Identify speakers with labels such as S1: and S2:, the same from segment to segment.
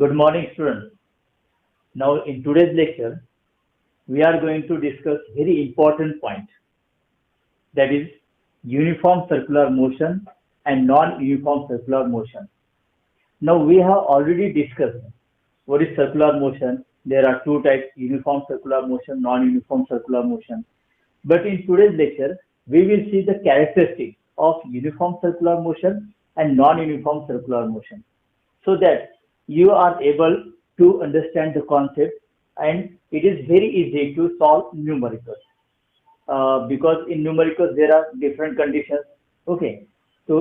S1: Good morning, students. Now, in today's lecture, we are going to discuss very important point, that is uniform circular motion and non-uniform circular motion. Now, we have already discussed what is circular motion. There are two types: uniform circular motion, non-uniform circular motion. But in today's lecture, we will see the characteristics of uniform circular motion and non-uniform circular motion, so that you are able to understand the concept, and it is very easy to solve numericals, because in numericals there are different conditions. Okay, तो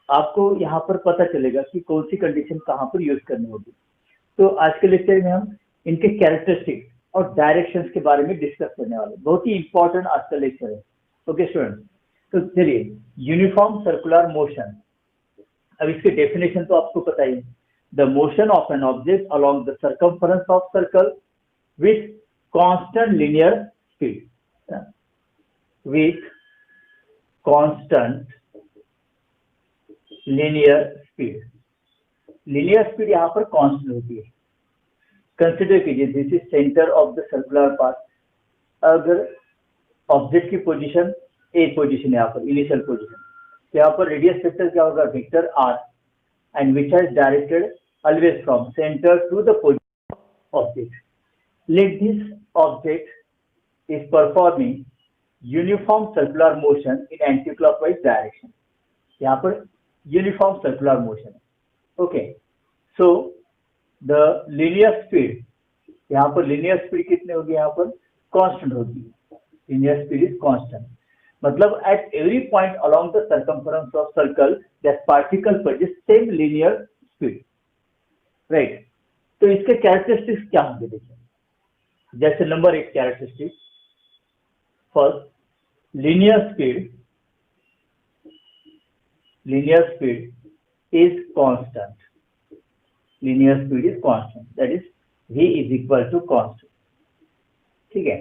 S1: आपको यहाँ पर पता चलेगा कि कौन सी condition कहाँ पर यूज करनी होगी. तो आज के लेक्चर में हम इनके कैरेक्टरिस्टिक्स और डायरेक्शंस के बारे में डिस्कस करने वाले. बहुत ही इंपॉर्टेंट आज का लेक्चर है. ओके स्टूडेंट्स, तो चलिए यूनिफॉर्म सर्कुलर मोशन. अब इसकी डेफिनेशन तो आपको पता ही है. The motion of an object along the circumference of circle with constant linear speed. With constant linear speed. Linear speed यहाँ पर constant होती है. Consider कीजिए, this is center of the circular path. अगर ऑब्जेक्ट की पोजीशन ए पोजीशन है यहाँ पर, इनिशियल पोजीशन, तो यहाँ पर रेडियस वेक्टर क्या होगा? Vector r, and which is directed always from center to the position of object. Let this object is performing uniform circular motion in anti-clockwise direction. यहाँ पर uniform circular motion. Okay, so the linear speed, यहाँ पर linear speed कितनी होगी? यहाँ पर constant होगी. Linear speed is constant. मतलब at every point along the circumference of circle that particle produces same linear speed, right? तो इसके कैरेक्टरिस्टिक्स क्या होंगे? देखिए, जैसे नंबर एक characteristic, first linear speed is constant. Linear speed is constant, that is v is equal to constant. ठीक है.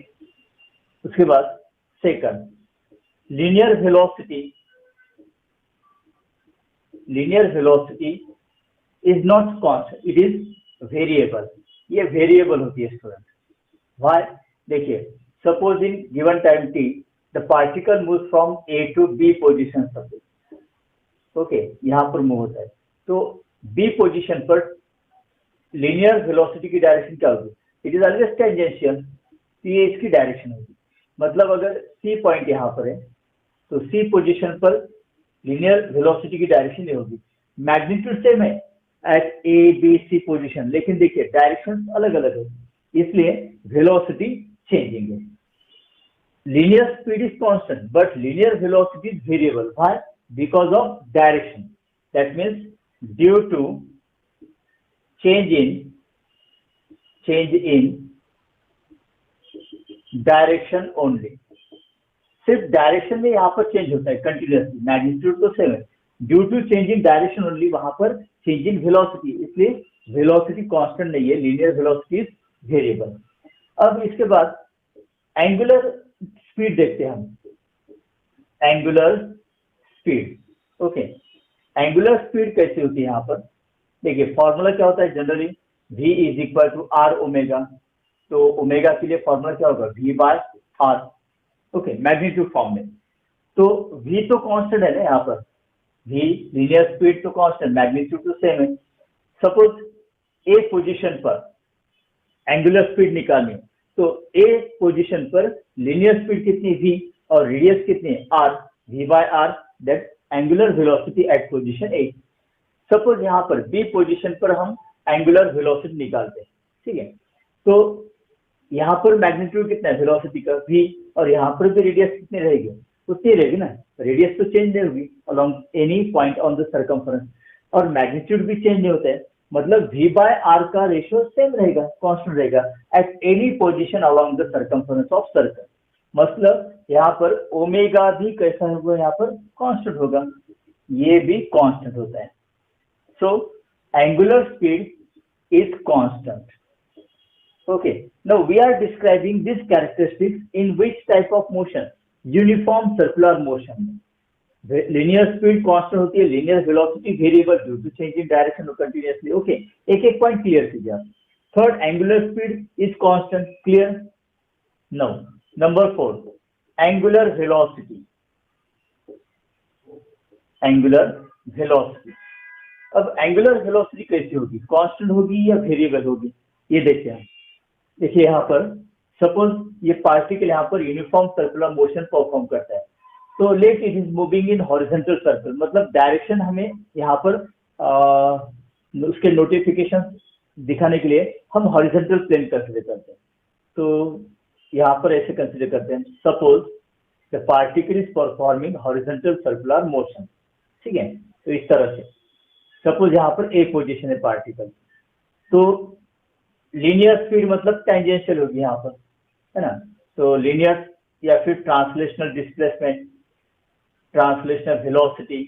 S1: उसके बाद second, linear velocity is not constant, it is variable. ये variable होती है स्टूडेंट. Why? देखिए, suppose in given time t the particle moves from A to B position suppose. Okay, यहाँ पर मूव होता है, तो B पोजीशन पर linear velocity की डायरेक्शन क्या होगी? It is always tangential, तो ये इसकी डायरेक्शन होगी. मतलब अगर C पॉइंट यहाँ पर है तो C पोजीशन पर लीनियर वेलोसिटी की डायरेक्शन नहीं होगी. मैग्नीट्यूड सेम है at a b c position, लेकिन देखिए डायरेक्शन अलग अलग है, इसलिए वेलोसिटी चेंजिंग है. Linear speed is constant but linear velocity is variable. Why? Because of direction. That means due to change in direction only. सिर्फ direction में यहाँ पर चेंज होता है कंटिन्यूसली, मैग्नीट्यूड तो सेम है. Due to change in direction only, वहां पर चेंज इन वेलोसिटी, इसलिए वेलोसिटी कांस्टेंट नहीं है, लीनियर वेलोसिटी इज वेरिएबल. अब इसके बाद एंगुलर स्पीड देखते हैं हम. Angular speed, okay, angular speed कैसे होती है? यहाँ पर देखिए फॉर्मूला क्या होता है generally, v is equal to r omega. तो ओमेगा के लिए फॉर्मूला क्या होगा? v by r. Okay, magnitude form में. तो v तो कांस्टेंट है ना यहाँ पर, v लीनियर स्पीड तो कांस्टेंट, मैग्नीट्यूड तो सेम है. सपोज ए पोजीशन पर एंगुलर स्पीड निकालनी है, तो ए पोजीशन पर लीनियर स्पीड कितनी? v और रेडियस कितनी है? r. v by r, that angular velocity at position a. Suppose यहाँ पर b पोजीशन पर हम एंगुलर वेलोसिटी निकालते हैं, ठीक है. तो यहाँ पर मैग्नीट्यूड कितना है वेलोसिटी का? v, और यहाँ पर भी रेडियस कितनी रहेगी? उतनी रहेगी ना. रेडियस तो चेंज नहीं होगी along any point on the circumference, और मैग्नीट्यूड भी चेंज नहीं होता है. मतलब v बाय आर का रेशियो सेम रहेगा, कांस्टेंट रहेगा eight any position along the circumference of circle. मतलब यहाँ पर ओमेगा भी कैसा होगा? यहाँ पर कांस्टेंट होगा, ये भी कांस्टेंट होता है. So angular speed is constant. Okay, now we are describing these characteristics in which type of motion? Uniform circular motion. Linear speed constant होती है, linear velocity variable due to change in direction continuously. Okay, एक एक point clear कीजिए आप। Third, angular speed is constant, clear. Now number 4, angular velocity. Angular velocity, अब angular velocity कैसी होगी, constant होगी या वेरिएबल होगी, ये देखिए हम। देखिए यहाँ पर सपोज ये पार्टिकल यहाँ पर यूनिफॉर्म सर्कुलर मोशन परफॉर्म करता है, तो let it is moving in horizontal circle, मतलब डायरेक्शन हमें यहाँ पर उसके नोटिफिकेशन दिखाने के लिए हम हॉरिजॉन्टल प्लेन कंसिडर करते हैं। तो यहाँ पर ऐसे कंसिडर करते हैं, suppose the particle is performing horizontal circular motion, ठीक है। तो इस तरह से सपोज यहाँ पर ए पोजीशन है पार्टिकल, तो लीनियर स्पीड मतलब टेंजेंशियल होगी यहाँ पर, है ना। तो लीनियर या फिर ट्रांसलेशनल डिस्प्लेसमेंट, ट्रांसलेशनल वेलोसिटी,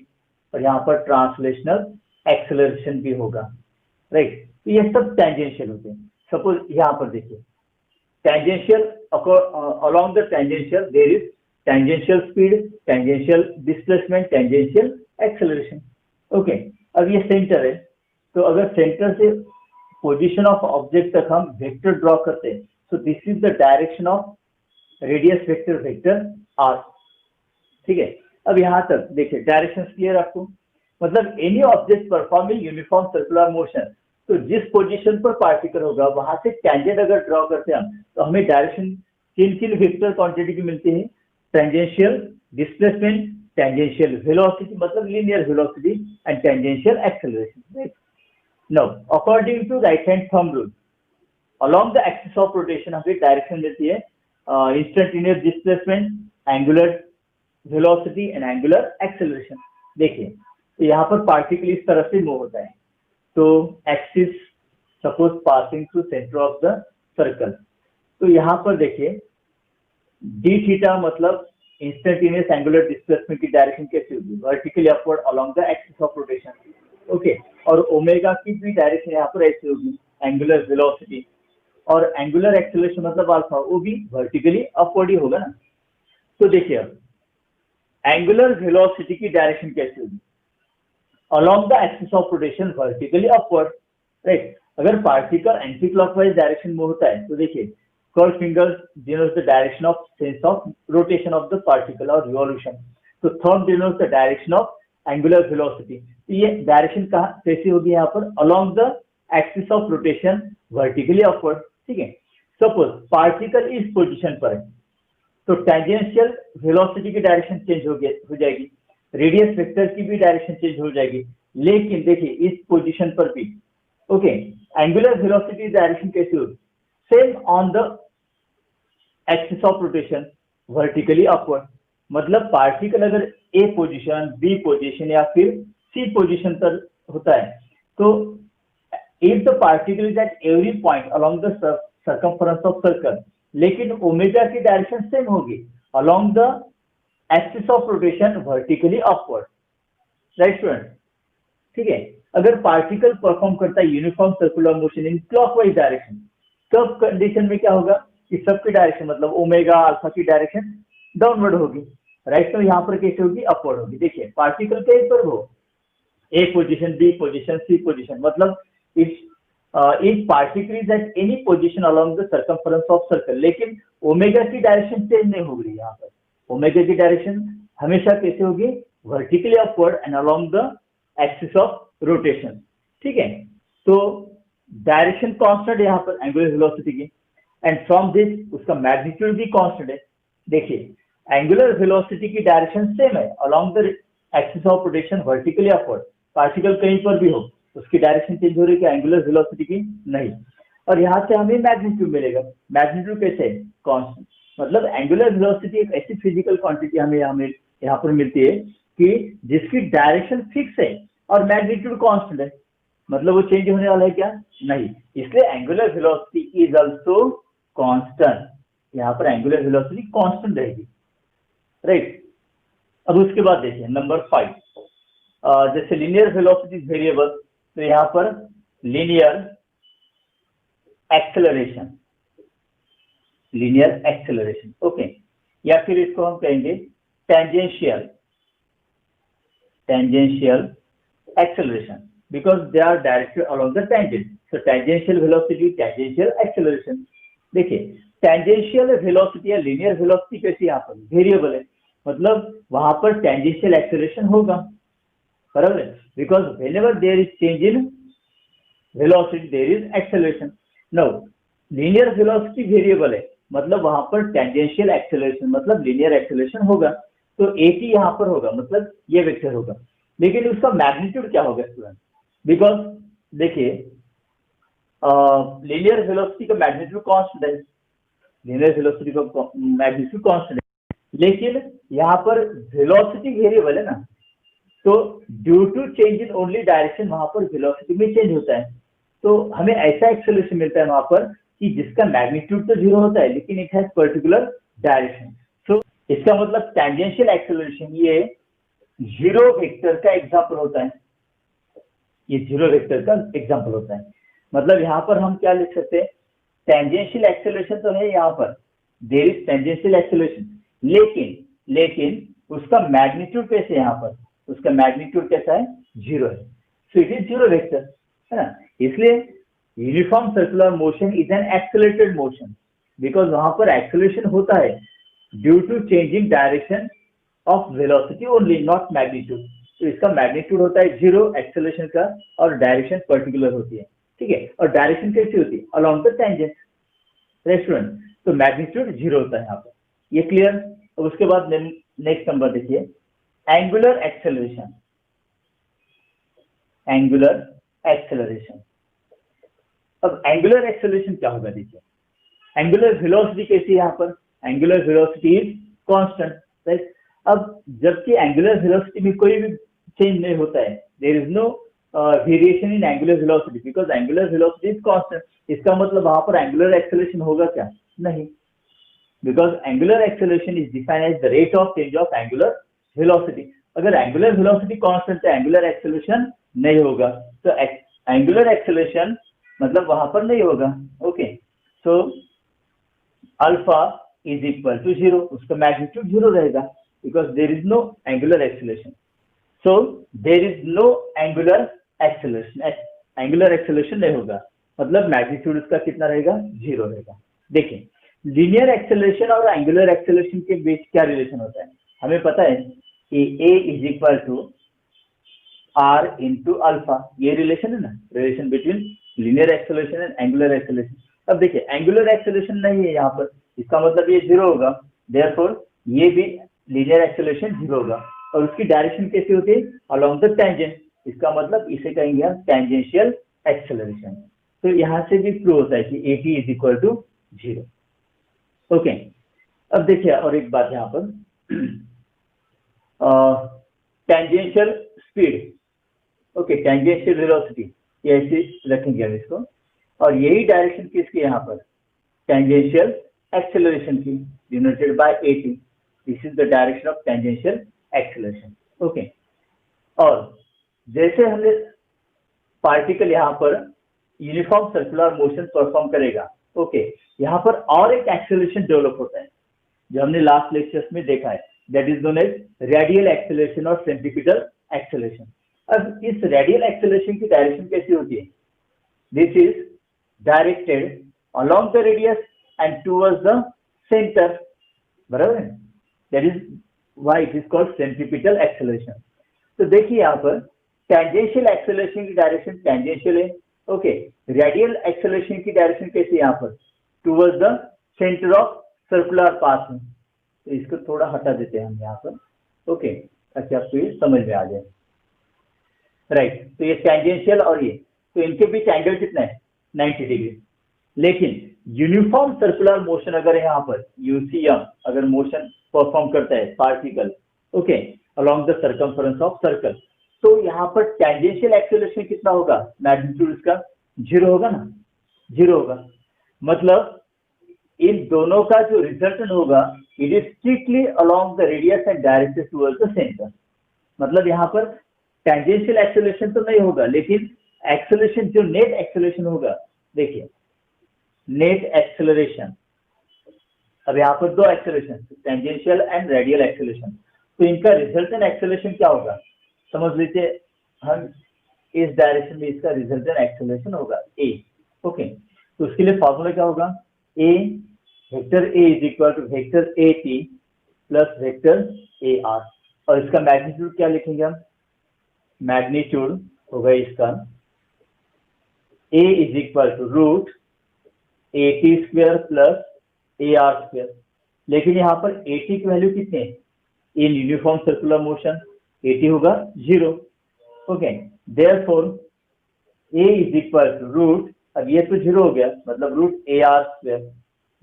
S1: और यहाँ पर ट्रांसलेशनल एक्सेलरेशन भी होगा, राइट। तो ये सब टेंजेंशियल होते हैं। सपोज यहाँ पर देखिए, tangential along the tangential there is tangential speed, tangential displacement, tangential acceleration। Okay, अब ये सेंटर है, तो अगर सेंटर से पोजीशन ऑफ ऑब्जेक्ट तक हम वेक्टर ड्रॉ करते हैं, so this is the direction of radius vector, vector r, ठीक है। अब यहाँ तक देखिए डायरेक्शन क्लियर आपको, मतलब any object performing uniform circular motion, तो जिस पोजीशन पर पार्टिकल होगा वहां से टेंजेंट अगर ड्रॉ करते हैं हम, तो हमें डायरेक्शन किन किन वेक्टर क्वांटिटी की मिलती है, टेंजेंशियल डिस्प्लेसमेंट, टेंजेंशियल वेलोसिटी मतलब linear velocity, and tangential acceleration. Now according to right hand thumb rule, along the axis of rotation हमें डायरेक्शन देती है instantaneous displacement, angular velocity and angular acceleration. देखिए तो यहाँ पर पार्टिकल इस तरह से मूव होता है, तो axis suppose passing through centre of the circle, तो यहाँ पर देखिए डी थीटा मतलब इंस्टेंटेनियस एंगुलर डिस्प्लेसमेंट की डायरेक्शन कैसी होगी, vertically upward along the axis of rotation, okay. और ओमेगा की भी डायरेक्शन यहाँ पर ऐसी होगी, एंगुलर वेलोसिटी, और एंगुलर एक्सेलरेशन मतलब अल्फा, वो भी वर्टिकली अपवर्ड ही होगा ना। तो देखिए अब एंगुलर वेलोसिटी की डायरेक्शन कैसी होगी, along the axis of rotation vertically upward, right। अगर पार्टिकल एंटी क्लॉकवाइज डायरेक्शन में होता है, तो देखिए curve finger denotes the direction of sense of rotation of the particle और रिवॉल्यूशन, तो thumb denotes the direction of angular velocity. तो ये डायरेक्शन कहाँ कैसी होगी यहाँ पर, along the axis of rotation vertically upward, ठीक है। सपोज पार्टिकल इस पोजीशन पर है, तो टेंजेंशियल वेलोसिटी की डायरेक्शन चेंज हो जाएगी, रेडियस वेक्टर की भी डायरेक्शन चेंज हो जाएगी, लेकिन देखिए इस पोजीशन पर भी, ओके, एंगुलर वेलोसिटी डायरेक्शन कैसी होगी, same on the axis of rotation vertically upward, मतलब पार्टिकल अगर ए पोजीशन, बी पोजीशन या फिर सी पोजीशन पर होता है, तो if the particle is at every point along the circumference of circle, लेकिन ओमेगा की डायरेक्शन सेम होगी along the axis of rotation vertically upward, right student, ठीक है। अगर पार्टिकल परफॉर्म करता है uniform circular motion in clockwise direction, सब condition में क्या होगा कि सबकी डायरेक्शन मतलब ओमेगा अल्फा की डायरेक्शन डाउनवर्ड होगी, राइट। तो यहाँ पर कैसे होगी, अपवर्ड होगी। देखिए पार्टिकल कहीं पर हो, ए position, B position, C position, मतलब if particle is eight any position along the circumference of circle, लेकिन ओमेगा की डायरेक्शन चेंज नहीं हो रही, यहाँ पर ओमेगा की डायरेक्शन हमेशा कैसे होगी, vertically upward and along the axis of rotation, ठीक है। तो डायरेक्शन कांस्टेंट यहाँ पर एंगुलर वेलोसिटी की, एंड फ्रॉम दिस उसका मैग्नीट्यूड भी कांस्टेंट है। देखिए एंगुलर वेलोसिटी की डायरेक्शन सेम है along the axis of rotation vertically upward, particle कहीं पर भी हो उसकी डायरेक्शन चेंज हो रही है, एंगुलर वेलोसिटी की नहीं। और यहाँ से हमें मैग्नीट्यूड मिलेगा, मैग्नीट्यूड कैसे है, कांस्टेंट, मतलब एंगुलर वेलोसिटी एक ऐसी फिजिकल क्वांटिटी हमें यहाँ पर मिलती है कि जिसकी डायरेक्शन फिक्स है और मैग्नीट्यूड कांस्टेंट है, मतलब वो चेंज होने वाला है क्या, नहीं, इसलिए angular velocity is also constant, यहाँ पर एंगुलर वेलोसिटी कांस्टेंट रहेगी, राइट। अब उसके बाद देखिए नंबर 5, जैसे लीनियर वेलोसिटी इज वेरिएबल, तो यहाँ पर linear acceleration, linear acceleration, okay, या फिर इसको हम कहेंगे tangential tangential acceleration because they are directed along the tangent. So tangential velocity, tangential acceleration. देखिए tangential velocity या linear velocity कैसी यहाँ पर वेरिएबल है, मतलब वहां पर tangential acceleration होगा, बराबर है, because whenever there is change in velocity there is acceleration. Now linear velocity variable है, मतलब वहां पर tangential acceleration मतलब linear acceleration होगा, तो at यहाँ पर होगा, मतलब ये वेक्टर होगा, लेकिन उसका मैग्नीट्यूड क्या होगा स्टूडेंट, बिकॉज देखिए लीनियर वेलोसिटी का मैग्नीट्यूड कांस्टेंट है, लीनियर वेलोसिटी का मैग्नीट्यूड कांस्टेंट है, लेकिन यहाँ पर वेलोसिटी वेरिएबल है ना, तो due to change in only direction वहां पर वेलोसिटी में चेंज होता है, तो हमें ऐसा एक्सेलरेशन मिलता है वहां पर कि जिसका मैग्नीट्यूड तो जीरो होता है लेकिन इट हैज पर्टिकुलर डायरेक्शन. सो इसका मतलब टेंजेंशियल एक्सेलरेशन ये जीरो वेक्टर का एग्जांपल होता है, ये जीरो वेक्टर का एग्जांपल होता है, मतलब यहाँ पर हम क्या लिख सकते हैं, टेंजेंशियल एक्सेलरेशन तो है यहाँ पर, देयर इज टेंजेंशियल एक्सेलरेशन, लेकिन उसका मैग्नीट्यूड कैसे, यहाँ पर उसका मैग्नीट्यूड कैसा है, जीरो है, so it is zero vector है ना. इसलिए uniform circular motion is an accelerated motion because वहां पर एक्सेलरेशन होता है due to changing direction of velocity only, not magnitude. तो इसका मैग्नीट्यूड होता है जीरो एक्सेलरेशन का और डायरेक्शन पर्टिकुलर होती है, ठीक है, और डायरेक्शन कैसी होती है, अलोंग द टेंजेंट रेस्टोरेंट, तो मैग्नीट्यूड जीरो होता है यहाँ पर, ये क्लियर. और उसके बाद नेक्स्ट नंबर देखिए, एंगुलर एक्सेलरेशन. एंगुलर एक्सेलरेशन, अब एंगुलर एक्सेलरेशन क्या होगा, देखिए एंगुलर वेलोसिटी कैसी है यहाँ पर, angular velocity is constant, right. अब जबकि एंगुलर वेलोसिटी में कोई भी चेंज नहीं होता है, there is no variation in angular velocity because angular velocity is constant, इसका मतलब वहां पर एंगुलर एक्सेलरेशन होगा क्या, नहीं, because angular acceleration is defined as the rate of change of angular velocity. अगर एंगुलर वेलोसिटी कांस्टेंट है एंगुलर एक्सेलरेशन नहीं होगा, तो एंगुलर एक्सेलरेशन मतलब वहां पर नहीं होगा, okay. So alpha is equal to zero, उसका मैग्नीट्यूड जीरो रहेगा because there is no angular acceleration, so there is no angular acceleration नहीं होगा, मतलब मैग्नीट्यूड उसका कितना रहेगा, जीरो रहेगा. देखिए लीनियर एक्सेलरेशन और एंगुलर एक्सेलरेशन के बीच क्या रिलेशन होता है, हमें पता है कि a is equal to r into alpha, ये रिलेशन है ना, relation between linear acceleration and angular acceleration. अब देखिए एंगुलर एक्सेलरेशन नहीं है यहाँ पर, इसका मतलब ये जीरो होगा, देयरफॉर ये भी लीनियर एक्सेलरेशन जीरो होगा, और उसकी डायरेक्शन कैसी होती है, अलोंग द टेंजेंट, इसका मतलब इसे कहेंगे हम टेंजेंशियल एक्सेलरेशन. तो यहाँ से भी प्रूव होता है कि at is equal to zero, okay. अब देखिए और एक बात यहाँ पर, tangential speed, okay, tangential velocity, ये ऐसे रखेंगे हम इसको, और यही डायरेक्शन किसकी यहाँ पर, टेंजेंशियल एक्सेलरेशन की, denoted by at. This is the direction of tangential acceleration, okay. और जैसे हमने पार्टिकल यहाँ पर यूनिफॉर्म सर्कुलर मोशन परफॉर्म करेगा, ओके, यहाँ पर और एक एक्सेलरेशन डेवलप होता है जो हमने लास्ट लेक्चर्स में देखा है, that is known as radial acceleration और सेंट्रीपिटल एक्सेलरेशन. अब इस रेडियल एक्सेलरेशन की डायरेक्शन कैसी होती है, this is directed along the radius and towards the centre, बराबर है, that is why it is called centripetal acceleration. तो देखिए यहाँ पर टेंजेंशियल एक्सेलरेशन की डायरेक्शन टेंजेंशियल है, ओके, रेडियल एक्सेलरेशन की डायरेक्शन कैसी है यहाँ पर, towards the centre of circular path में, तो इसको थोड़ा हटा देते हैं हम यहाँ पर, ओके, ताकि आपको ये समझ में आ जाए, राइट. तो ये टेंजेंशियल और ये, तो इनके बीच एंगल कितना है, 90 डिग्री. लेकिन यूनिफॉर्म सर्कुलर मोशन अगर यहाँ पर यूसीएम अगर मोशन परफॉर्म करता है particle, okay, along the circumference of circle, तो यहाँ पर टेंजेंशियल एक्सेलरेशन कितना होगा, मैग्नीट्यूड इसका जीरो होगा ना, जीरो होगा, मतलब इन दोनों का जो रिजल्टेंट होगा it is strictly along the radius and directed towards the centre. मतलब यहाँ पर टेंजेंशियल एक्सेलरेशन तो नहीं होगा, लेकिन एक्सेलरेशन जो नेट एक्सेलरेशन होगा, देखिए नेट एक्सेलरेशन, अब यहाँ पर दो acceleration, tangential and radial acceleration, तो इनका रिजल्टेंट एक्सेलरेशन क्या होगा, समझ लीजिए हम इस डायरेक्शन में इसका रिजल्टेंट एक्सेलरेशन होगा ए। ओके, तो उसके लिए फॉर्मूला क्या होगा, a vector A is equal to vector A T plus vector A R, और इसका मैग्नीट्यूड क्या लिखेंगे हम, मैग्नीट्यूड होगा इसका a is equal to root A t square plus A r square. लेकिन यहाँ पर ए टी की वैल्यू कितनी है, in uniform circular motion a t होगा 0। Okay, therefore a is equal to root, अब ये तो 0 हो गया मतलब root A r square,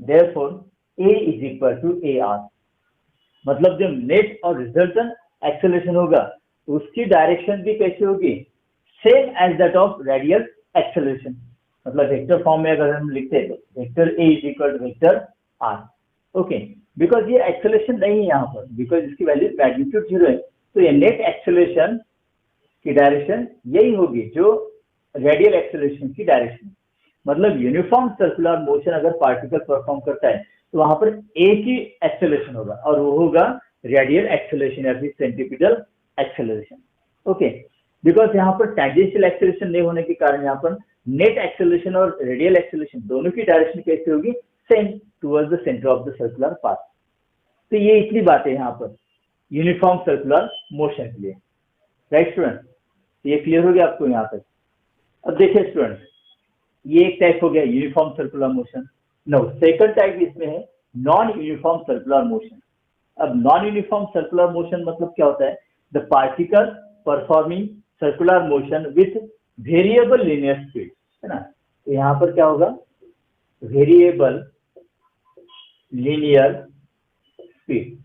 S1: therefore a is equal to a r. मतलब जो नेट और रिजल्टेंट एक्सेलरेशन होगा उसकी डायरेक्शन भी कैसे होगी, same as that of radial acceleration. मतलब वेक्टर फॉर्म में अगर हम लिखते हैं तो vector A is equal to vector r. Okay, because ये एक्सेलरेशन नहीं है यहाँ पर, बिकॉज इसकी वैल्यू मैग्नीट्यूड 0 है, तो ये नेट एक्सेलरेशन की डायरेक्शन यही होगी जो रेडियल एक्सेलरेशन की डायरेक्शन। मतलब यूनिफॉर्म सर्कुलर मोशन अगर पार्टिकल परफॉर्म करता है तो वहां पर ए की एक्सेलरेशन होगा और वो होगा रेडियल एक्सेलरेशन या फिर सेंट्रीपिटल एक्सेलरेशन। ओके, बिकॉज यहाँ पर टैंजेंशियल एक्सेलरेशन नहीं होने के कारण यहाँ पर नेट एक्सेलरेशन और रेडियल एक्सेलरेशन दोनों की डायरेक्शन कैसे होगी, same towards the centre of the circular path. तो ये इतनी बात है यहाँ पर यूनिफॉर्म सर्कुलर मोशन के लिए। राइट स्टूडेंट, ये क्लियर हो गया आपको यहाँ तक। अब देखिए स्टूडेंट, ये एक टाइप हो गया uniform circular motion. No, second type इसमें है नॉन यूनिफॉर्म सर्कुलर मोशन। अब नॉन यूनिफॉर्म सर्कुलर मोशन मतलब क्या होता है, the particle performing circular motion with variable linear speed, है ना। तो यहाँ पर क्या होगा, वेरिएबल लीनियर स्पीड।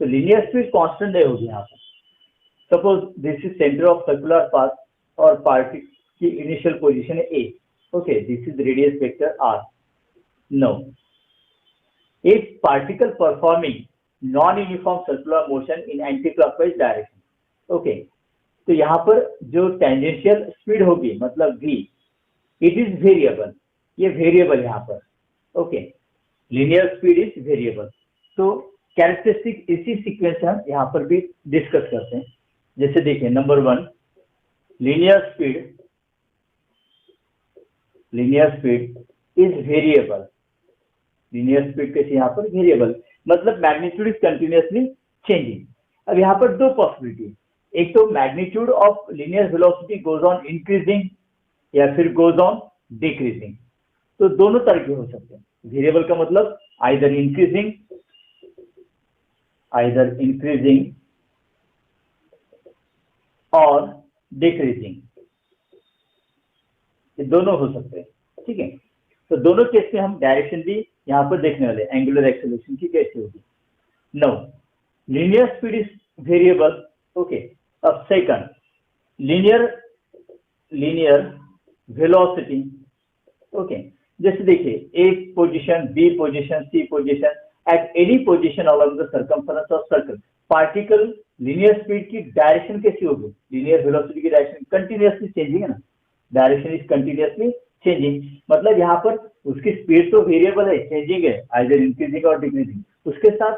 S1: तो लीनियर स्पीड कांस्टेंट नहीं होगी यहाँ पर। Suppose this is centre of circular path और पार्टिकल की इनिशियल पोजीशन है a. Okay, this is radius vector R. No, if particle performing non uniform circular motion in anti clockwise direction. Okay, तो यहाँ पर जो टेंजेंशियल स्पीड होगी मतलब v, it is variable, ये वेरिएबल यहाँ पर। Okay, linear speed is variable. तो कैरेक्टरिस्टिक इसी सीक्वेंस से हम यहाँ पर भी डिस्कस करते हैं। जैसे देखिए, number 1, linear speed is variable. Linear speed कैसे यहाँ पर वेरिएबल, मतलब मैग्नीट्यूड इज कंटिन्यूअसली चेंजिंग। अब यहाँ पर दो पॉसिबिलिटी, एक तो magnitude of linear velocity goes on increasing या फिर गोज ऑन डिक्रीजिंग। तो दोनों तरह के हो सकते हैं। वेरिएबल का मतलब आइदर इंक्रीजिंग और डिक्रीजिंग, ये दोनों हो सकते हैं। ठीक है, तो दोनों केस में हम डायरेक्शन भी यहाँ पर देखने वाले, एंगुलर एक्सेलरेशन की कैसे होगी। No, linear speed is variable. Okay, अब सेकंड, लीनियर वेलोसिटी। ओके, जैसे देखिए, A position, B position, C position, at any position along the circumference of circle, particle linear speed की डायरेक्शन कैसी होगी, लीनियर वेलोसिटी की डायरेक्शन कंटिन्यूअसली चेंजिंग है ना, direction is continuously changing. मतलब यहाँ पर उसकी स्पीड तो वेरिएबल है, चेंजिंग है, आइदर इंक्रीजिंग और डिक्रीजिंग, उसके साथ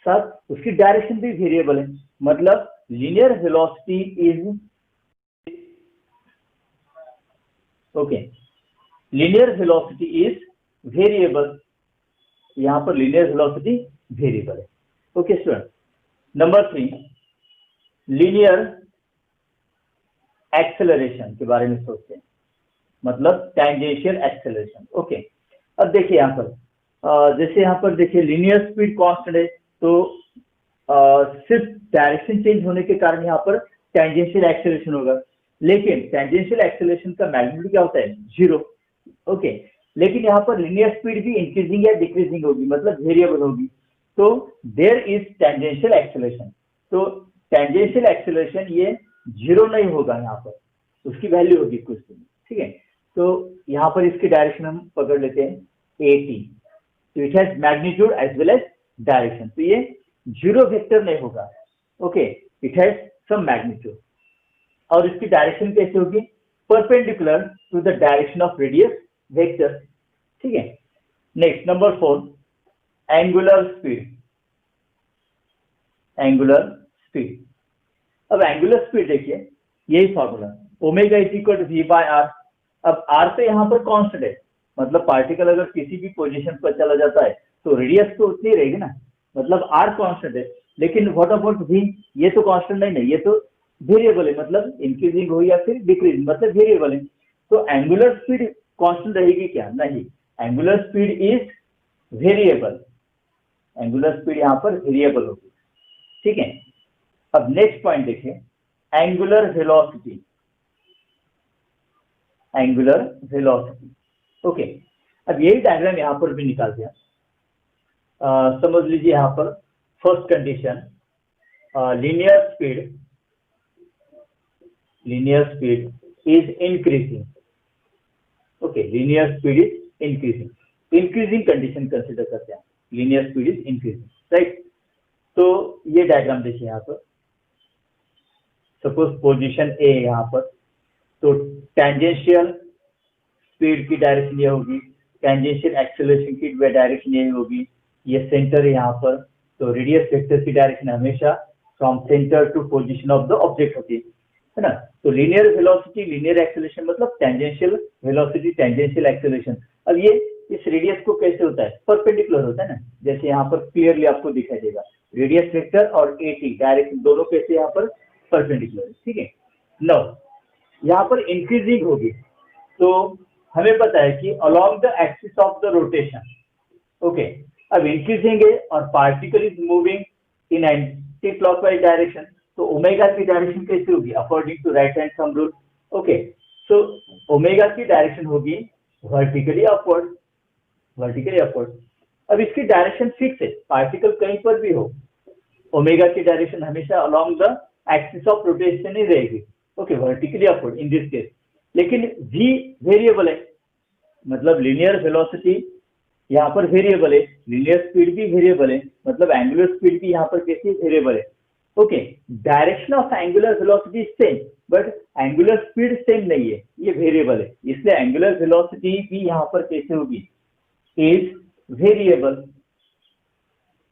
S1: साथ उसकी डायरेक्शन भी वेरिएबल है। मतलब linear velocity is linear velocity is variable. यहाँ पर लीनियर वेलोसिटी वेरिएबल है। Okay student, number 3, linear acceleration के बारे में सोचते हैं, मतलब टैंजेंशियल एक्सेलरेशन। ओके, अब देखिए यहाँ पर जैसे यहाँ पर देखिए लीनियर स्पीड कांस्टेंट है, तो सिर्फ डायरेक्शन चेंज होने के कारण यहाँ पर टैंजेंशियल एक्सेलरेशन होगा। लेकिन टैंजेंशियल एक्सेलरेशन का मैग्नीट्यूड क्या होता है, 0। ओके, लेकिन यहाँ पर लीनियर स्पीड भी इंक्रीजिंग या डिक्रीजिंग होगी, मतलब वेरिएबल होगी। तो देयर इज टैंजेंशियल एक्सेलरेशन। तो टैंजेंशियल एक्सेलरेशन ये 0 नहीं होगा, यहाँ पर उसकी वैल्यू होगी कुछ। ठीक है, तो यहाँ पर इसकी डायरेक्शन हम पकड़ लेते हैं AT, तो it has magnitude as well as direction. तो ये 0 वेक्टर नहीं होगा। Okay, it has some magnitude, और इसकी डायरेक्शन कैसे होगी, perpendicular to the direction of radius vector. ठीक है, नेक्स्ट नंबर 4, एंगुलर स्पीड। अब एंगुलर स्पीड देखिए, यही formula omega is equal to v by R. अब आर तो यहाँ पर कांस्टेंट है, मतलब पार्टिकल अगर किसी भी पोजीशन पर चला जाता है तो रेडियस तो उतनी रहेगी ना, मतलब आर कांस्टेंट है। लेकिन व्हाट अबाउट वी, ये तो कांस्टेंट नहीं है, ये तो वेरिएबल है, मतलब इंक्रीजिंग हो या फिर डिक्रीजिंग, मतलब वेरिएबल है। तो एंगुलर स्पीड कांस्टेंट रहेगी क्या? नहीं, angular speed is variable, angular speed यहाँ पर वेरिएबल होगी, ठीक है। अब नेक्स्ट पॉइंट देखिए, angular velocity, angular velocity, okay. अब यही डायग्राम यहाँ पर भी निकाल दिया। समझ लीजिए यहाँ पर first condition, linear speed is increasing, okay, linear speed is increasing condition consider करते हैं, linear speed is increasing, right. तो ये डायग्राम देखिए यहाँ पर, सपोज पोजीशन ए है यहाँ पर, तो टेंजेंशियल स्पीड की डायरेक्शन ये होगी, टेंजेंशियल एक्सेलरेशन की डायरेक्शन ये होगी, ये सेंटर है यहाँ पर, तो रेडियस वेक्टर की डायरेक्शन हमेशा from centre to position of the object होती है ना। तो लीनियर वेलोसिटी, लीनियर एक्सेलरेशन मतलब टेंजेंशियल वेलोसिटी, टेंजेंशियल एक्सेलरेशन। अब ये इस रेडियस को कैसे होता है? परपेंडिकुलर होता है ना, जैसे यहाँ पर क्लियरली आपको दिखाई देगा, रेडियस वेक्टर और एटी डायरेक्शन दोनों कैसे यहाँ पर परपेंडिकुलर है, ठीक है। नो, यहाँ पर इंक्रीजिंग होगी, तो हमें पता है कि along the axis of the rotation, okay. अब इंक्रीजिंग है और particle is moving in anti clockwise direction, तो ओमेगा की डायरेक्शन कैसे होगी? According to right hand thumb rule, okay. So omega की डायरेक्शन होगी वर्टिकली अपवर्ड, वर्टिकली अपवर्ड। अब इसकी डायरेक्शन फिक्स है, पार्टिकल कहीं पर भी हो, ओमेगा की डायरेक्शन हमेशा along the axis of rotation ही रहेगी, okay, vertically upward in this case. लेकिन v वेरिएबल है, मतलब लीनियर वेलोसिटी यहाँ पर वेरिएबल है, लीनियर स्पीड भी वेरिएबल है, मतलब एंगुलर स्पीड भी यहाँ पर कैसे वेरिएबल है, okay. Direction of angular velocity same, but angular speed same नहीं है, ये वेरिएबल है, इसलिए एंगुलर वेलोसिटी भी यहाँ पर कैसे होगी? Is variable,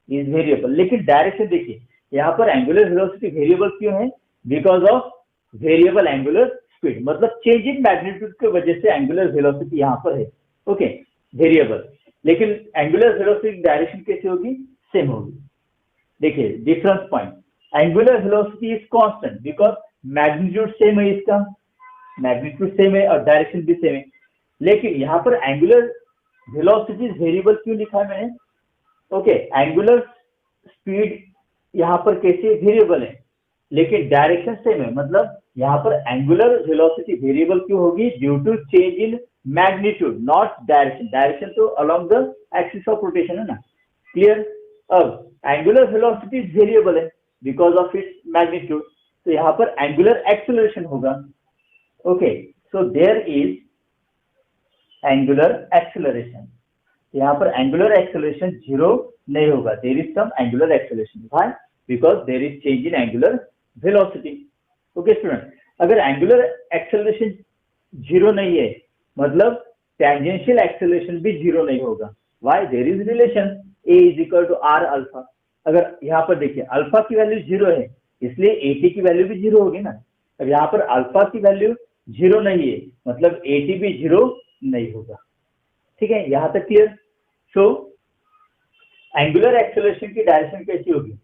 S1: is variable. लेकिन डायरेक्शन देखिए, यहाँ पर एंगुलर वेलोसिटी वेरिएबल क्यों है? Because of variable angular speed, मतलब चेंज इन मैग्नीट्यूड की वजह से एंगुलर वेलोसिटी यहाँ पर है, ओके, वेरिएबल। लेकिन एंगुलर वेलोसिटी डायरेक्शन कैसे होगी? सेम होगी। देखिए difference point, angular velocity is constant because magnitude same है, इसका मैग्नीट्यूड सेम है और डायरेक्शन भी सेम है। लेकिन यहाँ पर एंगुलर वेलोसिटी वेरिएबल क्यों लिखा है मैंने? ओके, एंगुलर स्पीड यहाँ पर कैसे वेरिएबल है, लेकिन डायरेक्शन सेम है, मतलब यहाँ पर एंगुलर वेलोसिटी वेरिएबल क्यों होगी? Due to change in magnitude, not direction. Direction तो along the axis of rotation है ना, क्लियर। अब एंगुलर वेलोसिटी वेरिएबल है बिकॉज ऑफ इट्स मैग्नीट्यूड, तो यहाँ पर एंगुलर एक्सेलरेशन होगा, okay. So there is angular acceleration, यहाँ पर एंगुलर एक्सेलरेशन जीरो नहीं होगा, there is some angular acceleration, why? Because there is change in angular velocity, okay student. अगर एंगुलर एक्सेलरेशन जीरो नहीं है, मतलब टेंजेंशियल एक्सेलरेशन भी जीरो नहीं होगा, why? There is relation a is equal to R alpha. अगर यहाँ पर देखिए अल्फा की वैल्यू जीरो है, इसलिए एटी की वैल्यू भी जीरो होगी ना। अब यहाँ पर अल्फा की वैल्यू जीरो नहीं है, मतलब एटी भी जीरो नहीं होगा, ठीक है, यहाँ तक क्लियर। सो एंगुलर एक्सेलरेशन की डायरेक्शन कैसी होगी?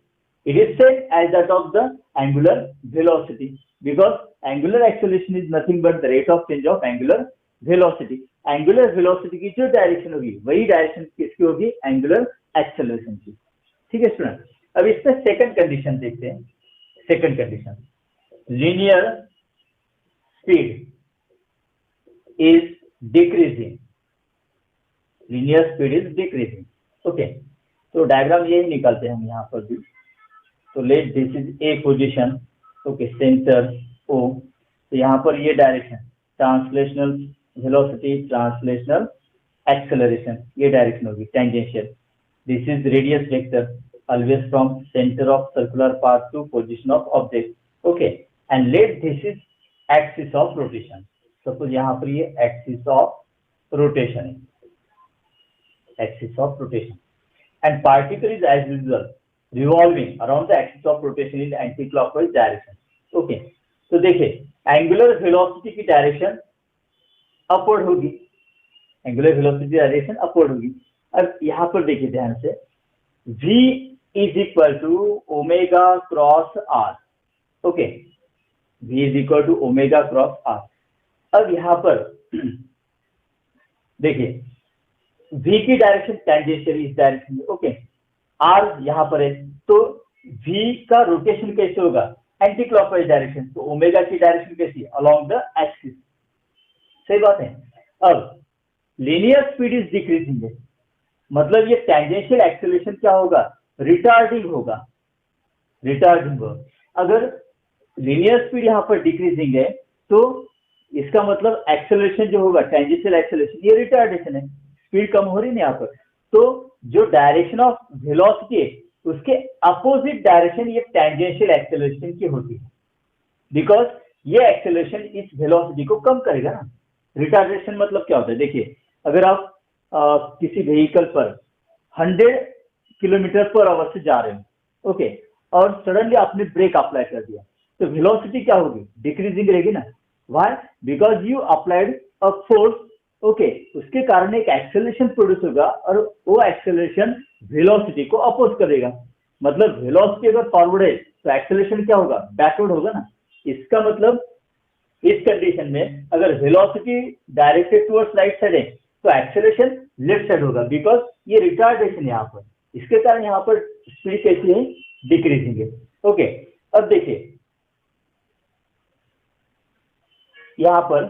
S1: It is same as that of the angular velocity because angular acceleration is nothing but the rate of change of angular velocity. Angular velocity की जो डायरेक्शन होगी वही डायरेक्शन किसकी होगी? Angular acceleration की, ठीक है स्टूडेंट। अब इसमें सेकंड कंडीशन देखते हैं। Second condition, linear speed is decreasing, linear speed is decreasing, okay. तो डायग्राम यही निकालते हैं हम यहाँ पर भी। तो let this is a position, okay, centre O, तो यहाँ पर ये direction translational velocity, translational acceleration, ये डायरेक्शन होगी tangential. This is radius vector always from centre of circular path to position of object, okay. And let this is axis of rotation, suppose यहाँ पर ये axis of rotation है, axis of rotation, and particle is as usual revolving around the axis of rotation in anti-clockwise direction, okay, तो देखिए angular velocity की direction upward होगी, angular velocity direction upward होगी। अब यहाँ पर देखिए ध्यान से, v is equal to omega cross R, okay, v is equal to omega cross R. अब यहाँ पर देखिए v की डायरेक्शन टेंजेंशियल इस डायरेक्शन में, ओके, r यहाँ पर है, तो v का रोटेशन कैसे होगा, एंटी क्लॉकवाइज डायरेक्शन, तो ओमेगा की डायरेक्शन कैसी, अलोंग द एक्सिस, सही बात है। अब लीनियर स्पीड इज डिक्रीजिंग है, मतलब ये टेंजेंशियल एक्सेलरेशन क्या होगा, रिटार्डिंग होगा, रिटार्डिंग होगा। अगर लीनियर स्पीड यहाँ पर डिक्रीजिंग है तो इसका मतलब एक्सेलरेशन जो होगा, टेंजेंशियल एक्सेलरेशन, ये रिटार्डेशन है, स्पीड कम हो रही है यहाँ पर। तो जो डायरेक्शन ऑफ वेलोसिटी है उसके अपोजिट डायरेक्शन ये टेंजेंशियल एक्सेलरेशन की होती है, बिकॉज ये एक्सेलरेशन इस वेलोसिटी को कम करेगा ना। रिटार्डेशन मतलब क्या होता है, देखिए अगर आप किसी व्हीकल पर 100 किलोमीटर पर आवर से जा रहे हो, ओके, और सडनली आपने ब्रेक अप्लाई कर दिया, तो वेलोसिटी क्या होगी, डिक्रीजिंग रहेगी ना। Why, because you applied a force, okay, उसके कारण एक एक्सेलरेशन प्रोड्यूस होगा और वो एक्सेलरेशन वेलोसिटी को अपोज करेगा। मतलब वेलोसिटी अगर फॉरवर्ड है तो एक्सेलरेशन क्या होगा, बैकवर्ड होगा ना। इसका मतलब इस कंडीशन में अगर velocity directed towards right side है तो एक्सेलरेशन लेफ्ट साइड होगा, बिकॉज ये रिटार्डेशन यहाँ पर, इसके कारण यहाँ पर स्पीड कैसी है, डिक्रीजिंग है, ओके। अब देखिए यहाँ पर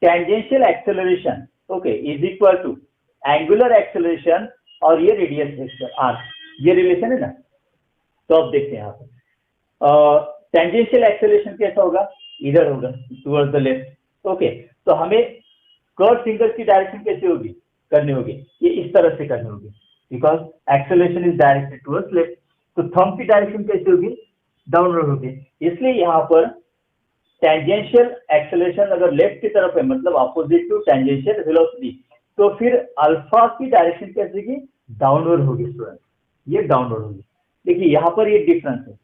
S1: tangential acceleration, okay, is equal to angular acceleration और ये रेडियस वेक्टर आर, ये रिलेशन है ना। तो अब देखते हैं यहाँ पर टेंजेंशियल एक्सेलरेशन कैसा होगा, इधर होगा, टुवर्ड्स द लेफ्ट, ओके। तो हमें कर्व फिंगर की डायरेक्शन कैसे होगी, करनी होगी, ये इस तरह से करनी होगी, because acceleration is directed towards left. तो थंब की डायरेक्शन कैसे होगी, डाउनवर्ड होगी। इसलिए यहाँ पर टेंजेंशियल एक्सेलरेशन अगर लेफ्ट की तरफ है, मतलब अपोजिट टू टेंजेंशियल वेलोसिटी, तो फिर अल्फा की डायरेक्शन कैसे होगी, डाउनवर्ड होगी स्टूडेंट, ये डाउनवर्ड होगी। देखिए यहाँ पर ये डिफरेंस है,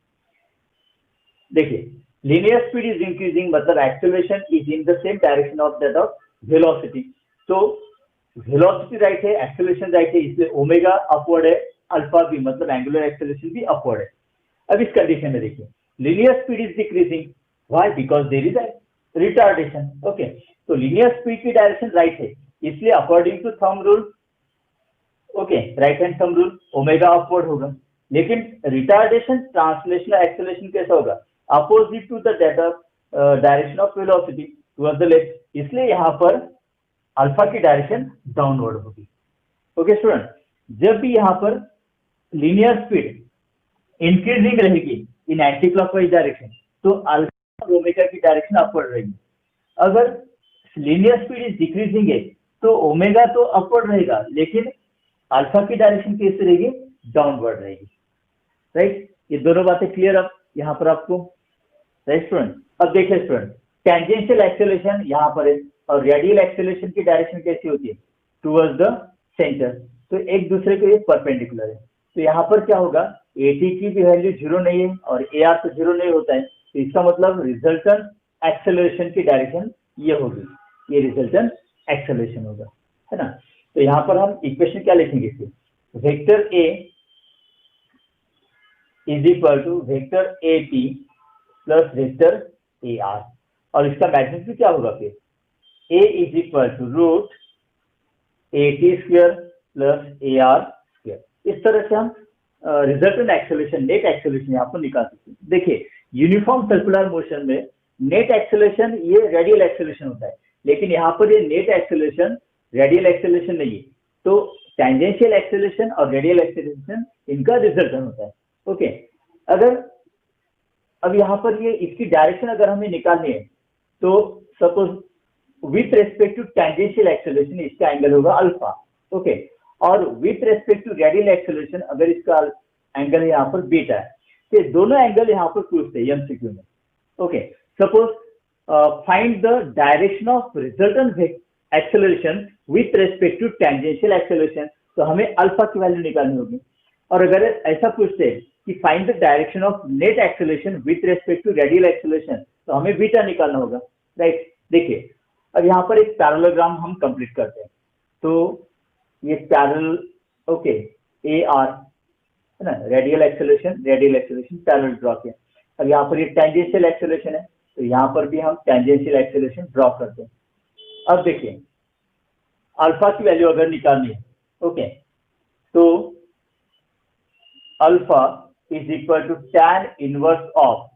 S1: देखिए लीनियर स्पीड इज इंक्रीजिंग, मतलब acceleration is in the same direction of that of velocity. तो वेलोसिटी राइट है, एक्सेलरेशन राइट है, इसलिए ओमेगा अपवर्ड है, अल्फा भी, मतलब एंगुलर एक्सेलरेशन भी अपवर्ड है। अब इस कंडीशन में देखिए linear speed is decreasing, why, because there is retardation, okay. तो लीनियर स्पीड की डायरेक्शन राइट है, इसलिए according to thumb rule, okay, right hand thumb rule, omega upward होगा। लेकिन रिटार्डेशन ट्रांसलेशनल एक्सेलरेशन कैसा होगा, opposite to the direction of velocity towards the left, इसलिए यहाँ पर अल्फा की डायरेक्शन डाउनवर्ड होगी, ओके स्टूडेंट। जब भी यहाँ पर लीनियर स्पीड इंक्रीजिंग रहेगी इन एंटी क्लॉकवाइज डायरेक्शन, तो अल्फा और ओमेगा की डायरेक्शन अपवर्ड रहेगी। अगर लीनियर स्पीड इज डिक्रीजिंग है तो ओमेगा तो अपवर्ड रहेगा, लेकिन अल्फा की डायरेक्शन कैसे रहेगी, डाउनवर्ड रहेगी, राइट। ये दोनों बातें क्लियर अब यहाँ पर आपको, राइट स्टूडेंट। अब देखिए स्टूडेंट, टेंजेंशियल एक्सेलरेशन यहाँ पर है और रेडियल एक्सेलरेशन की डायरेक्शन कैसी होती है, टुवर्ड्स द सेंटर, तो एक दूसरे के परपेंडिकुलर है। तो यहाँ पर क्या होगा, एटी की भी वैल्यू 0 नहीं है और ए आर तो 0 नहीं होता है, तो इसका मतलब रिजल्टेंट एक्सेलरेशन की डायरेक्शन ये होगी, ये रिजल्टेंट एक्सेलरेशन होगा, है ना। तो यहाँ पर हम इक्वेशन क्या लिखेंगे, इसके vector A is equal to vector A T plus vector A R, और इसका मैग्नीट्यूड क्या होगा फिर, A is equal to root A T square plus A R square. इस तरह से हम रिजल्टेंट एक्सेलरेशन, नेट एक्सेलरेशन यहाँ पर निकाल सकते हैं। देखिए यूनिफॉर्म सर्कुलर मोशन में नेट एक्सेलरेशन ये रेडियल एक्सेलरेशन होता है, लेकिन यहाँ पर ये नेट एक्सेलरेशन रेडियल एक्सेलरेशन नहीं है, तो टेंजेंशियल एक्सेलरेशन और रेडियल एक्सेलरेशन इनका रिजल्टेंट होता है, ओके। अगर अब यहाँ पर ये इसकी डायरेक्शन अगर हमें निकालनी है, तो suppose with respect to tangential acceleration इसका एंगल होगा अल्फा, ओके, और with respect to radial acceleration अगर इसका एंगल यहाँ पर बीटा है, तो दोनों एंगल यहाँ पर पूछते हैं एमसीक्यू में, okay. Suppose find the direction of resultant acceleration with respect to tangential acceleration, तो हमें अल्फा की वैल्यू निकालनी होगी। और अगर ऐसा पूछते हैं कि find the direction of net acceleration with respect to radial acceleration, तो हमें बीटा निकालना होगा, राइट। देखिए अब यहाँ पर एक पैरेललोग्राम हम कंप्लीट करते हैं, तो ये पैरेलल, ओके, ए आर है ना, रेडियल एक्सेलरेशन पैरेलल ड्रॉ किया। अब यहाँ पर ये टेंजेंशियल एक्सेलरेशन है, तो यहाँ पर भी हम टेंजेंशियल एक्सेलरेशन ड्रॉ करते हैं। अब देखिए अल्फा की वैल्यू अगर निकालनी है, ओके, तो alpha is equal to tan inverse of,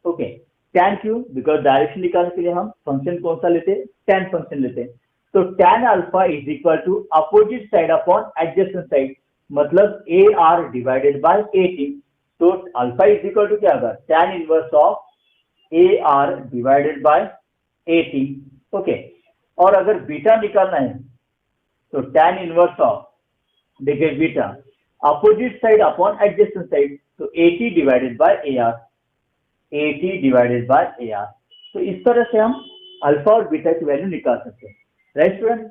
S1: okay, tan क्यों, बिकॉज डायरेक्शन निकालने के लिए हम फंक्शन कौन सा लेते हैं, tan फंक्शन लेते हैं। तो tan alpha is equal to opposite side upon adjacent side, मतलब A R divided by A T. तो अल्फा इज इक्वल टू क्या होगा, tan inverse of A R divided by A T, okay. और अगर beta निकालना है तो tan inverse of, देखिए beta opposite side upon adjacent side, तो A T divided by A R, A T divided by A R. तो इस तरह से हम अल्फा और बीटा की वैल्यू निकाल सकते हैं, राइट स्टूडेंट।